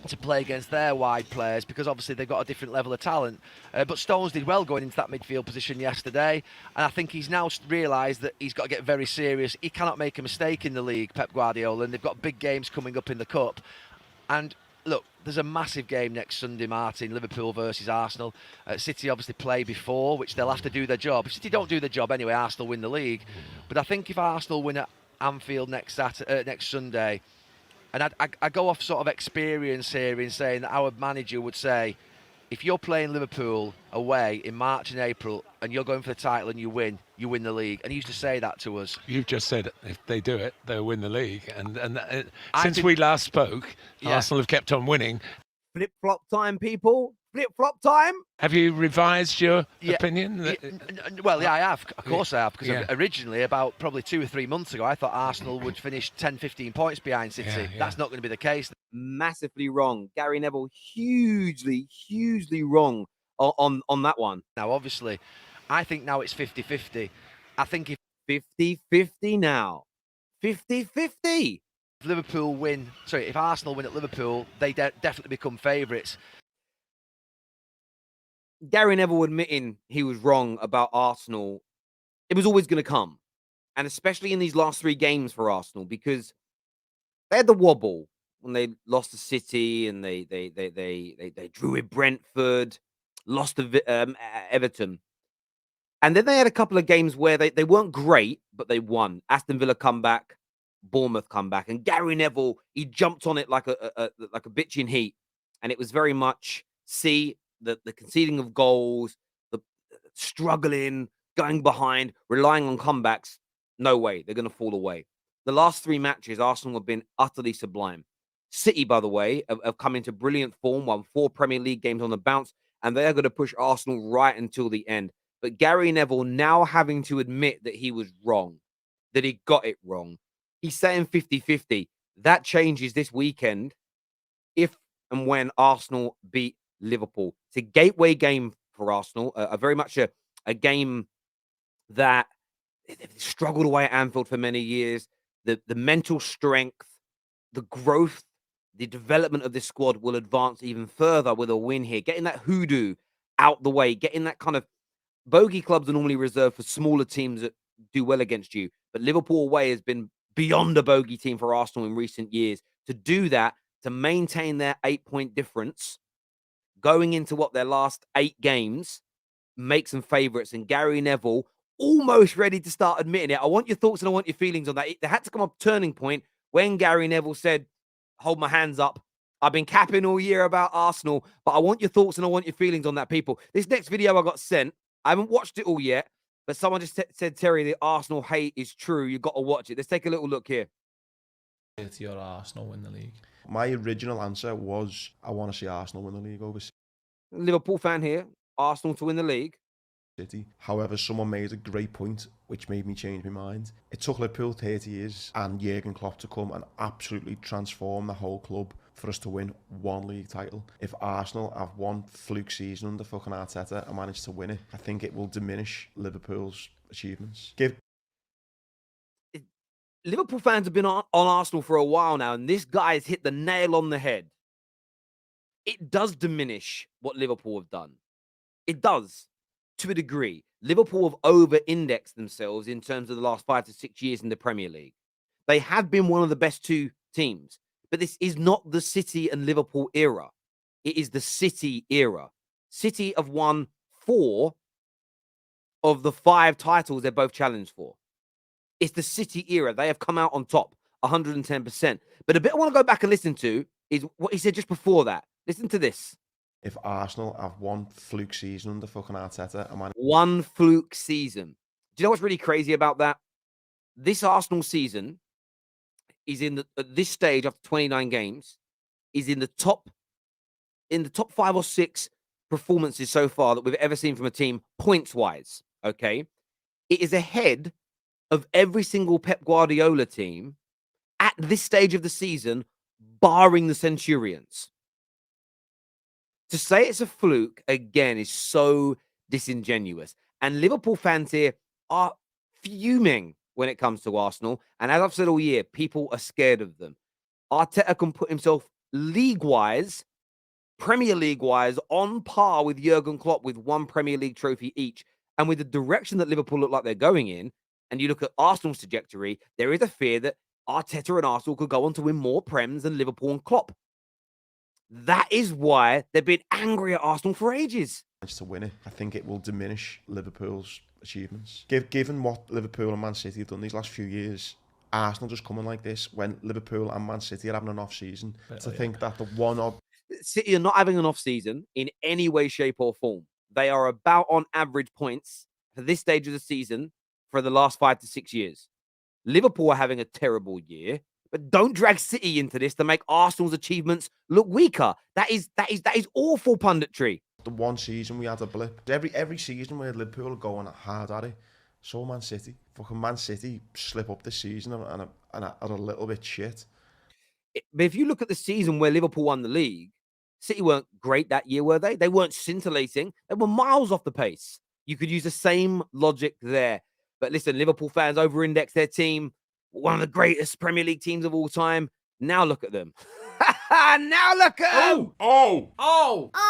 to play against their wide players because obviously they've got a different level of talent. But Stones did well going into that midfield position yesterday, and I think he's now realised that he's got to get very serious. He cannot make a mistake in the league, Pep Guardiola, and they've got big games coming up in the Cup. And look, there's a massive game next Sunday, Martin, Liverpool versus Arsenal. City obviously play before, which they'll have to do their job. If City don't do their job anyway, Arsenal win the league. But I think if Arsenal win at Anfield next Sunday, and I go off sort of experience here in saying that our manager would say, if you're playing Liverpool away in March and April and you're going for the title and you win the league. And he used to say that to us. You've just said if they do it, they'll win the league. And since we last spoke, Arsenal have kept on winning. Flip-flop time, people. Flip-flop time. Have you revised your opinion? Well, I have. Of course I have. Because originally, about probably 2 or 3 months ago, I thought Arsenal would finish 10, 15 points behind City. That's not going to be the case. Massively wrong. Gary Neville, hugely wrong on that one. Now, obviously, I think now it's 50-50. I think if 50-50 now. 50-50. If Arsenal win at Liverpool, they definitely become favourites. Gary Neville admitting he was wrong about Arsenal, it was always going to come. And especially in these last 3 games for Arsenal, because they had the wobble when they lost to City and they drew with Brentford, lost to Everton. And then they had a couple of games where they weren't great, but they won. Aston Villa come back, Bournemouth come back. And Gary Neville, he jumped on it like a bitch in heat. And it was very much, the conceding of goals, the struggling, going behind, relying on comebacks. No way. They're going to fall away. The last 3 matches, Arsenal have been utterly sublime. City, by the way, have come into brilliant form, won 4 Premier League games on the bounce, and they are going to push Arsenal right until the end. But Gary Neville now having to admit that he was wrong, that he got it wrong. He's saying 50-50. That changes this weekend if and when Arsenal beat Liverpool. It's a gateway game for Arsenal, very much a game that they've struggled away at Anfield for many years. The mental strength, the growth, the development of this squad will advance even further with a win here. Getting that hoodoo out the way, getting that kind of bogey clubs are normally reserved for smaller teams that do well against you. But Liverpool away has been beyond a bogey team for Arsenal in recent years. To do that, to maintain their 8-point difference, going into their last 8 games, makes them favourites. And Gary Neville almost ready to start admitting it. I want your thoughts and I want your feelings on that. There had to come a turning point when Gary Neville said, hold my hands up. I've been capping all year about Arsenal, but I want your thoughts and I want your feelings on that, people. This next video I got sent, I haven't watched it all yet, but someone just said, Terry, the Arsenal hate is true. You've got to watch it. Let's take a little look here. To your Arsenal win the league. My original answer was, I want to see Arsenal win the league over Liverpool fan here. Arsenal to win the league. City. However, someone made a great point, which made me change my mind. It took Liverpool 30 years and Jurgen Klopp to come and absolutely transform the whole club for us to win 1 league title. If Arsenal have 1 fluke season under fucking Arteta and manage to win it, I think it will diminish Liverpool's achievements. Liverpool fans have been on Arsenal for a while now, and this guy has hit the nail on the head. It does diminish what Liverpool have done. It does, to a degree. Liverpool have over-indexed themselves in terms of the last 5 to 6 years in the Premier League. They have been one of the best 2 teams, but this is not the City and Liverpool era. It is the City era. City have won 4 of the 5 titles they're both challenged for. It's the City era. They have come out on top, 110%. But a bit I want to go back and listen to is what he said just before that. Listen to this. If Arsenal have 1 fluke season under fucking Arteta, 1 fluke season. Do you know what's really crazy about that? This Arsenal season is at this stage after 29 games, is in the top 5 or 6 performances so far that we've ever seen from a team points-wise. Okay, it is ahead of every single Pep Guardiola team at this stage of the season, barring the Centurions. To say it's a fluke, again, is so disingenuous. And Liverpool fans here are fuming when it comes to Arsenal. And as I've said all year, people are scared of them. Arteta can put himself league-wise, Premier League-wise, on par with Jurgen Klopp with 1 Premier League trophy each. And with the direction that Liverpool look like they're going in, and you look at Arsenal's trajectory, there is a fear that Arteta and Arsenal could go on to win more Prems than Liverpool and Klopp. That is why they've been angry at Arsenal for ages. To win it, I think it will diminish Liverpool's achievements. Given what Liverpool and Man City have done these last few years, Arsenal just coming like this when Liverpool and Man City are having an off season. To think that the one of City are not having an off season in any way, shape, or form. They are about on average points for this stage of the season for the last 5 to 6 years. Liverpool are having a terrible year, but don't drag City into this to make Arsenal's achievements look weaker. That is awful punditry. the one season we had a blip. Every season where Liverpool are going hard at it, so Man City. Fucking Man City slip up this season and are a little bit shit. But if you look at the season where Liverpool won the league, City weren't great that year, were they? They weren't scintillating. They were miles off the pace. You could use the same logic there. But listen, Liverpool fans over-index their team, one of the greatest Premier League teams of all time. Now look at them. Now look at them. Oh!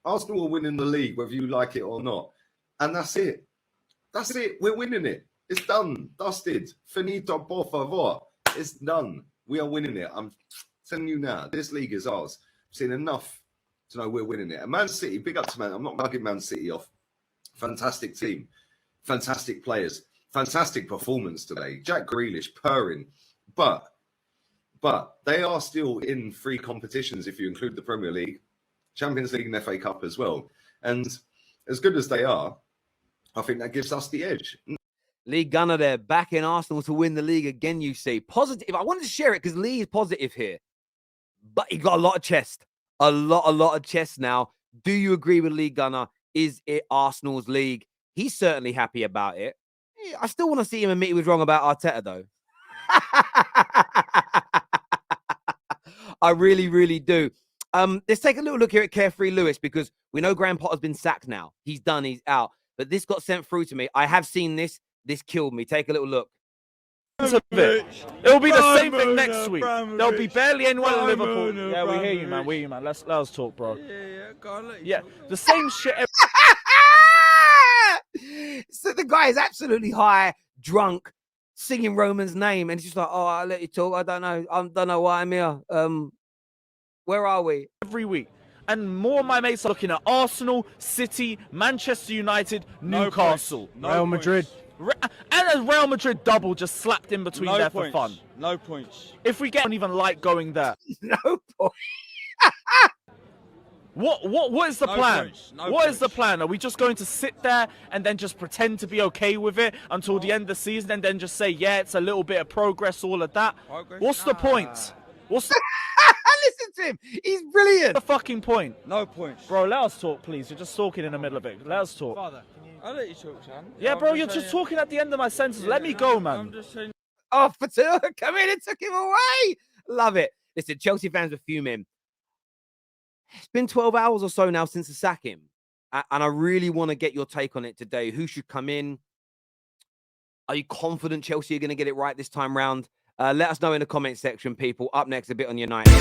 Arsenal are winning the league, whether you like it or not. And that's it. That's it. We're winning it. It's done. Dusted. Finito, por favor. It's done. We are winning it. I'm telling you now, this league is ours. I've seen enough to know we're winning it. And Man City, big up to Man. I'm not mugging Man City off. Fantastic team. Fantastic players. Fantastic performance today. Jack Grealish purring. But they are still in 3 competitions if you include the Premier League, Champions League and FA Cup as well. And as good as they are, I think that gives us the edge. Lee Gunner there, backing Arsenal to win the league again, you see. Positive. I wanted to share it because Lee is positive here. But he got a lot of chest. A lot of chest now. Do you agree with Lee Gunner? Is it Arsenal's league? He's certainly happy about it. I still want to see him admit he was wrong about Arteta, though. I really, really do. Let's take a little look here at Carefree Lewis, because we know Graham Potter's been sacked now. He's done. He's out. But this got sent through to me. I have seen this. This killed me. Take a little look. It'll be the same thing next week. There'll be barely anyone in Liverpool. Yeah, we hear you, man. We hear you, man. Let us talk, bro. Yeah, the same shit. So the guy is absolutely high, drunk, singing Roman's name, and he's just like, "Oh, I'll let you talk. I don't know why I'm here. Where are we?" Every week. And more of my mates are looking at Arsenal, City, Manchester United, Newcastle, Real Madrid. And a Real Madrid double just slapped in between there for fun. No points. If we don't even like going there. No point. What is the plan? What is the plan? Are we just going to sit there and then just pretend to be okay with it until the end of the season and then just say, yeah, it's a little bit of progress, all of that? What's the point? What's the Listen to him. He's brilliant. the fucking point? No points. Bro, let us talk, please. You're just talking in the middle of it. Let us talk. Father, I'll let you talk, son. Yeah, bro, you're just talking at the end of my sentence. Let me go, man. I'm just saying. Oh, Fatua, come in and took him away. Love it. Listen, Chelsea fans are fuming. It's been 12 hours or so now since the sacking. And I really want to get your take on it today. Who should come in? Are you confident Chelsea are going to get it right this time round? Let us know in the comment section, people. Up next, a bit on United.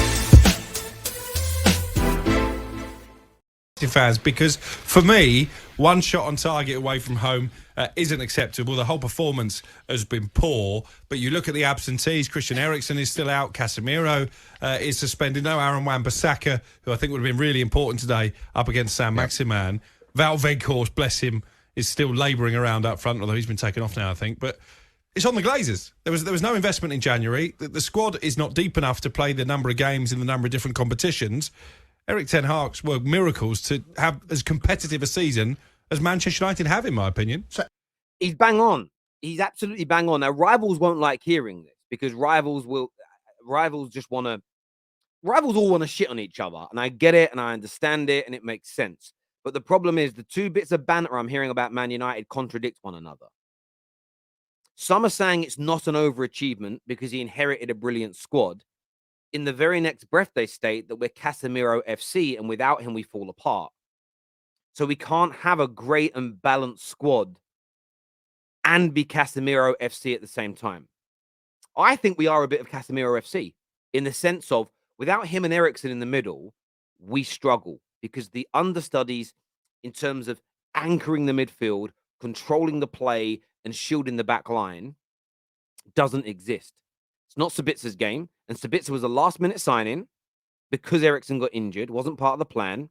Fans, because for me, one shot on target away from home isn't acceptable. The whole performance has been poor, but you look at the absentees. Christian Eriksen is still out. Casemiro is suspended. No Aaron Wan-Bissaka, who I think would have been really important today, up against Sam Maximan. Val Weghorst, bless him, is still labouring around up front, although he's been taken off now, I think. But it's on the Glazers. There was no investment in January. The squad is not deep enough to play the number of games in the number of different competitions. Erik ten Hag's were miracles to have as competitive a season as Manchester United have, in my opinion. He's bang on. He's absolutely bang on. Now, rivals won't like hearing this because rivals all want to shit on each other. And I get it and I understand it and it makes sense. But the problem is the 2 bits of banter I'm hearing about Man United contradict one another. Some are saying it's not an overachievement because he inherited a brilliant squad. In the very next breath, they state that we're Casemiro FC and without him, we fall apart. So we can't have a great and balanced squad and be Casemiro FC at the same time. I think we are a bit of Casemiro FC in the sense of Without him and Eriksen in the middle, we struggle because the understudies in terms of anchoring the midfield, controlling the play, and shielding the back line doesn't exist. It's not Sabitzer's game, and Sabitzer was a last-minute signing because Eriksen got injured, wasn't part of the plan.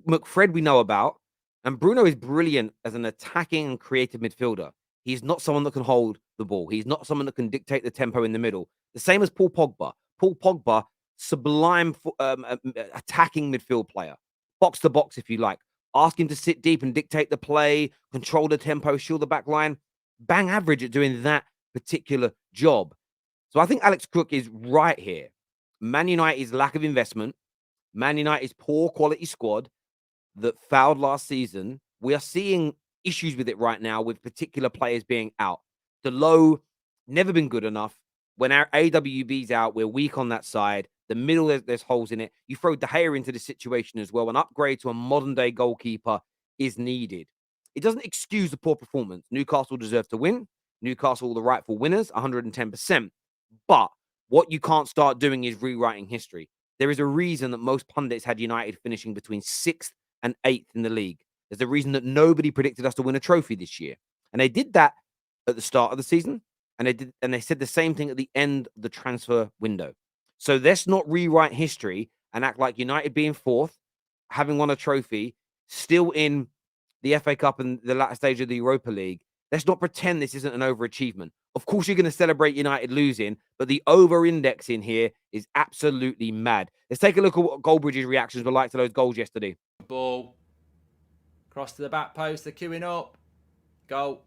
McFred we know about, and Bruno is brilliant as an attacking and creative midfielder. He's not someone that can hold the ball. He's not someone that can dictate the tempo in the middle. The same as Paul Pogba. Paul Pogba, sublime attacking midfield player. Box to box, if you like. Ask him to sit deep and dictate the play, control the tempo, shield the back line. Bang average at doing that particular job. So I think Alex Crook is right here. Man United's lack of investment, Man United's poor quality squad that fouled last season. We are seeing issues with it right now with particular players being out. The low, never been good enough. When our AWB's out, we're weak on that side. The middle, there's holes in it. You throw De Gea into the situation as well. An upgrade to a modern-day goalkeeper is needed. It doesn't excuse the poor performance. Newcastle deserve to win. Newcastle, the rightful winners, 110%. But what you can't start doing is rewriting history. There is a reason that most pundits had United finishing between 6th and 8th in the league. There's a reason that nobody predicted us to win a trophy this year. And they did that at the start of the season. And they said the same thing at the end of the transfer window. So let's not rewrite history and act like United being 4th, having won a trophy, still in the FA Cup and the latter stage of the Europa League. Let's not pretend this isn't an overachievement. Of course, you're going to celebrate United losing, but the over-indexing here is absolutely mad. Let's take a look at what Goldbridge's reactions were like to those goals yesterday. Ball. Cross to the back post. They're queuing up. Goal.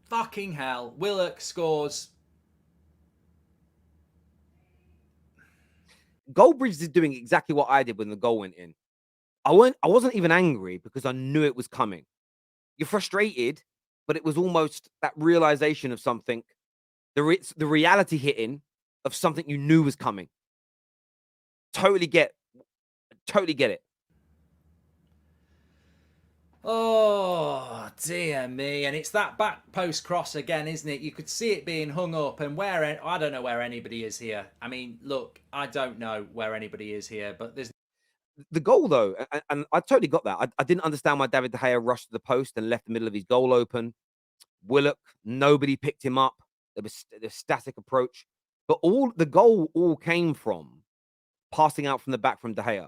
Fucking hell. Willock scores. Goldbridge is doing exactly what I did when the goal went in. I wasn't even angry because I knew it was coming. You're frustrated, but it was almost that realization of something, the reality hitting of something you knew was coming. Totally get it. Oh, dear me. And it's that back post cross again, isn't it? You could see it being hung up, and I don't know where anybody is here. I mean, look, I don't know where anybody is here, but there's... The goal, though, and I totally got that. I didn't understand why David De Gea rushed to the post and left the middle of his goal open. Willock, nobody picked him up. There was a static approach. But the goal all came from passing out from the back from De Gea.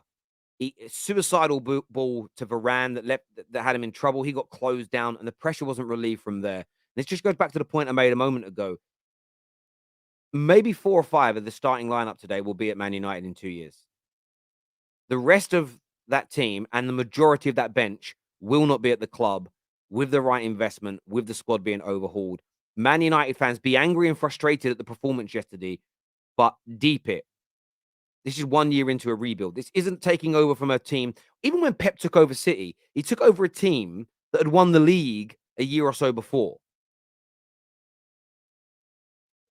Suicidal ball to Varane that had him in trouble. He got closed down, and the pressure wasn't relieved from there. This just goes back to the point I made a moment ago. Maybe 4 or 5 of the starting lineup today will be at Man United in 2 years. The rest of that team and the majority of that bench will not be at the club with the right investment, with the squad being overhauled. Man United fans, be angry and frustrated at the performance yesterday, but deep it. This is 1 year into a rebuild. This isn't taking over from a team. Even when Pep took over City, he took over a team that had won the league a year or so before.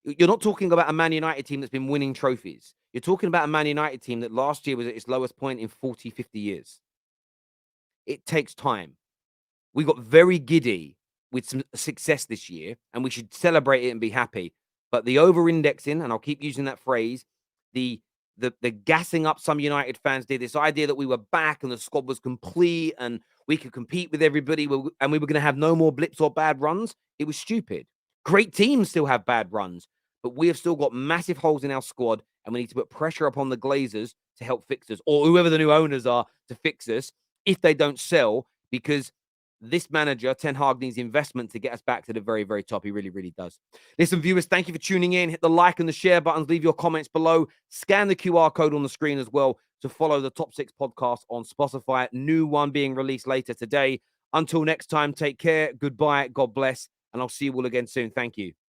You're not talking about a Man United team that's been winning trophies. You're talking about a Man United team that last year was at its lowest point in 40, 50 years. It takes time. We got very giddy with some success this year, and we should celebrate it and be happy. But the over-indexing, and I'll keep using that phrase, the gassing up some United fans did, this idea that we were back and the squad was complete and we could compete with everybody and we were going to have no more blips or bad runs. It was stupid. Great teams still have bad runs, but we have still got massive holes in our squad, and we need to put pressure upon the Glazers to help fix us, or whoever the new owners are to fix us if they don't sell, because this manager, Ten Hag, needs investment to get us back to the very, very top. He really, really does. Listen, viewers, thank you for tuning in. Hit the like and the share buttons. Leave your comments below. Scan the QR code on the screen as well to follow the Top 6 podcast on Spotify. New one being released later today. Until next time, take care. Goodbye. God bless. And I'll see you all again soon. Thank you.